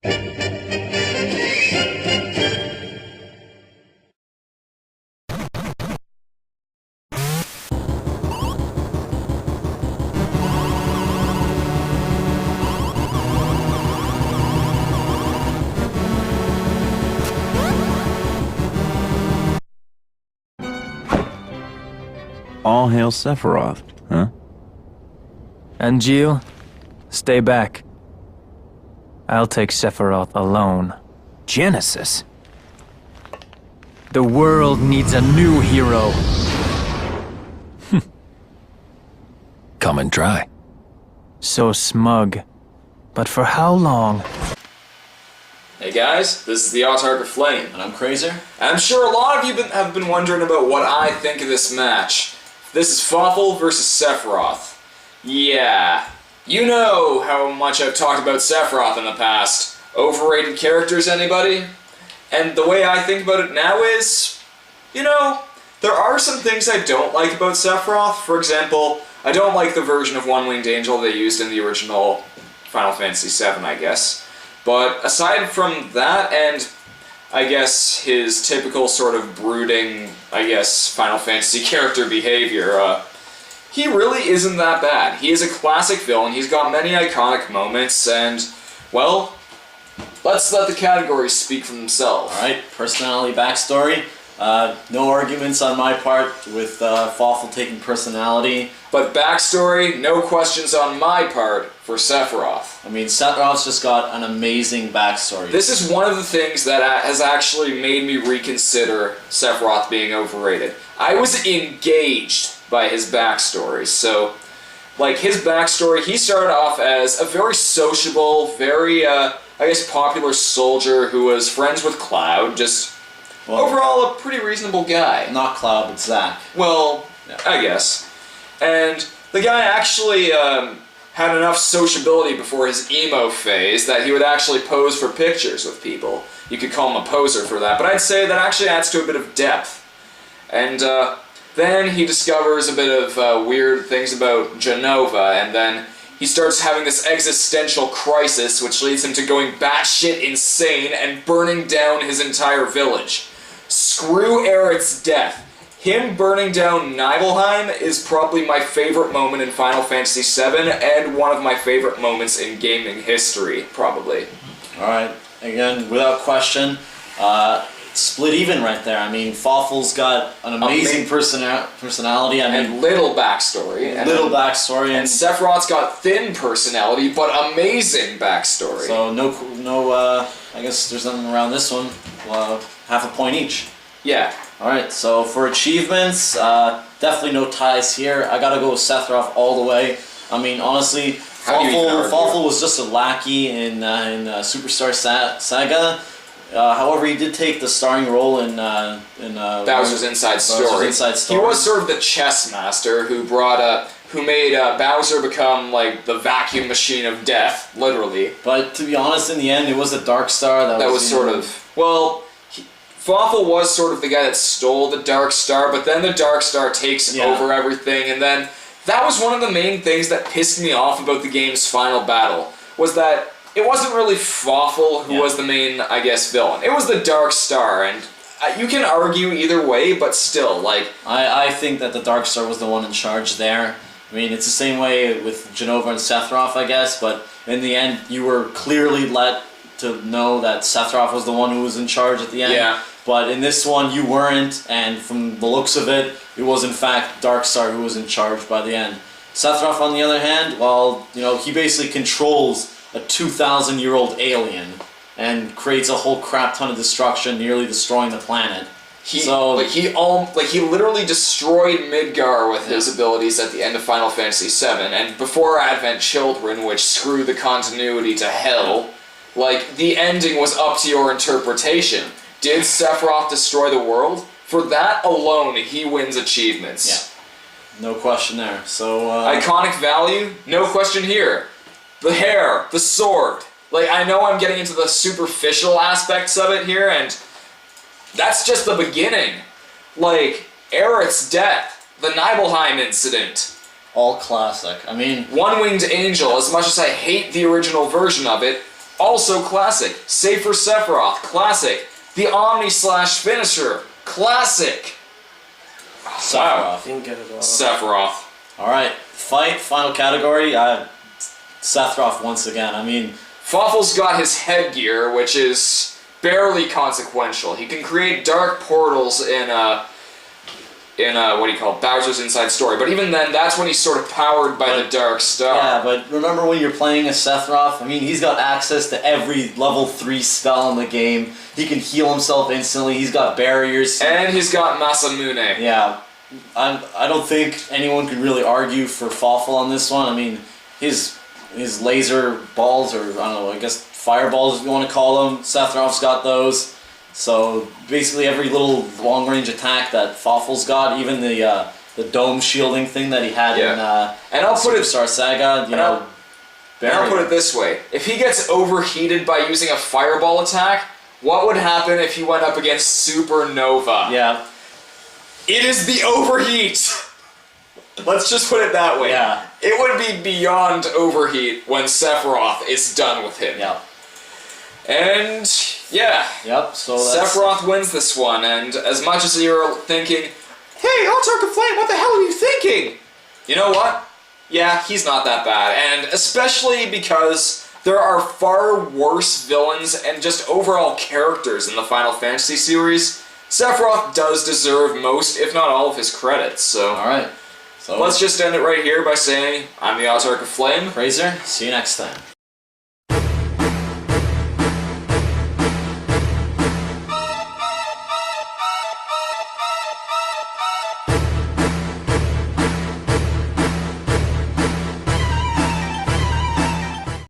All hail Sephiroth, huh? And you, stay back. I'll take Sephiroth alone. Genesis? The world needs a new hero. Come and try. So smug. But for how long? Hey guys, this is the Autarch of Flame. And I'm Crazer. I'm sure a lot of you have been wondering about what I think of this match. This is Fawful versus Sephiroth. Yeah, you know how much I've talked about Sephiroth in the past. Overrated characters, anybody? And the way I think about it now is, you know, there are some things I don't like about Sephiroth. For example, I don't like the version of One-Winged Angel they used in the original Final Fantasy VII, I guess. But aside from that, and I guess his typical sort of brooding, I guess, Final Fantasy character behavior, he really isn't that bad. He is a classic villain, he's got many iconic moments, and, well, let's let the categories speak for themselves. Alright, personality, backstory. No arguments on my part with Fawful taking personality. But backstory, no questions on my part for Sephiroth. I mean, Sephiroth's just got an amazing backstory. This is one of the things that has actually made me reconsider Sephiroth being overrated. I was engaged by his backstory, so, like, his backstory, he started off as a very sociable, very, I guess, popular soldier who was friends with Cloud, just overall a pretty reasonable guy. Not Cloud, but Zack. Well, yeah. I guess. And the guy actually had enough sociability before his emo phase that he would actually pose for pictures with people. You could call him a poser for that, but I'd say that actually adds to a bit of depth. And then he discovers a bit of weird things about Genova, and then he starts having this existential crisis, which leads him to going batshit insane and burning down his entire village. Screw Aerith's death. Him burning down Nibelheim is probably my favorite moment in Final Fantasy VII, and one of my favorite moments in gaming history, probably. Alright, again, without question, split even right there. I mean, Fawful's got an amazing personality. I mean, and little backstory. And Sephiroth's got thin personality, but amazing backstory. So I guess there's nothing around this one. Half a point each. Yeah. Alright, so for achievements, definitely no ties here. I gotta go with Sephiroth all the way. I mean, honestly, Fawful was just a lackey in Superstar Saga. However, he did take the starring role in Bowser's Inside Story. He was sort of the chess master who made Bowser become like the vacuum machine of death, literally. But to be honest, in the end, it was the Dark Star that was sort of, well, Fawful was sort of the guy that stole the Dark Star, but then the Dark Star takes over everything, and then that was one of the main things that pissed me off about the game's final battle, was that it wasn't really Fawful who was the main, I guess, villain. It was the Dark Star, and you can argue either way, but still, like... I think that the Dark Star was the one in charge there. I mean, it's the same way with Genova and Sephiroth, I guess, but in the end, you were clearly let to know that Sephiroth was the one who was in charge at the end. Yeah. But in this one, you weren't, and from the looks of it, it was in fact Darkstar who was in charge by the end. Sephiroth, on the other hand, well, you know, he basically controls a 2,000-year-old alien and creates a whole crap ton of destruction, nearly destroying the planet. He literally destroyed Midgar with his abilities at the end of Final Fantasy VII, and before Advent Children, which screwed the continuity to hell. Like, the ending was up to your interpretation. Did Sephiroth destroy the world? For that alone, he wins achievements. Yeah. No question there. So, iconic value? No question here. The hair, the sword. Like, I know I'm getting into the superficial aspects of it here, and that's just the beginning. Like, Aerith's death, the Nibelheim incident. All classic. I mean... One-Winged Angel, as much as I hate the original version of it, also classic. Save for Sephiroth, classic. The Omni Slash finisher, classic. Wow. Didn't get it all. Sephiroth. Alright, final category. Sephiroth once again. I mean, Fawful's got his headgear, which is barely consequential. He can create dark portals in what do you call it, Bowser's Inside Story. But even then, that's when he's sort of powered by the Dark Star. yeah, but remember when you're playing as Sephiroth? I mean, he's got access to every level 3 spell in the game. He can heal himself instantly. He's got barriers. And he's got Masamune. Yeah, I don't think anyone could really argue for Fawful on this one. I mean, his laser balls, or I don't know, I guess fireballs if you want to call them, Sephiroth's got those. So basically every little long range attack that Fawful's got, even the dome shielding thing that he had in and I'll put it Superstar Saga, and I'll put it this way: if he gets overheated by using a fireball attack, what would happen if he went up against Supernova? Yeah. It is the overheat! Let's just put it that way. Yeah. It would be beyond overheat when Sephiroth is done with him. Yeah. And yeah. Yep, so that's... Sephiroth wins this one, and as much as you're thinking, hey, Altark of Flame, what the hell are you thinking? You know what? Yeah, he's not that bad, and especially because there are far worse villains and just overall characters in the Final Fantasy series. Sephiroth does deserve most, if not all, of his credits, so... Alright. So let's just end it right here by saying, I'm the Altark of Flame. Fraser, see you next time.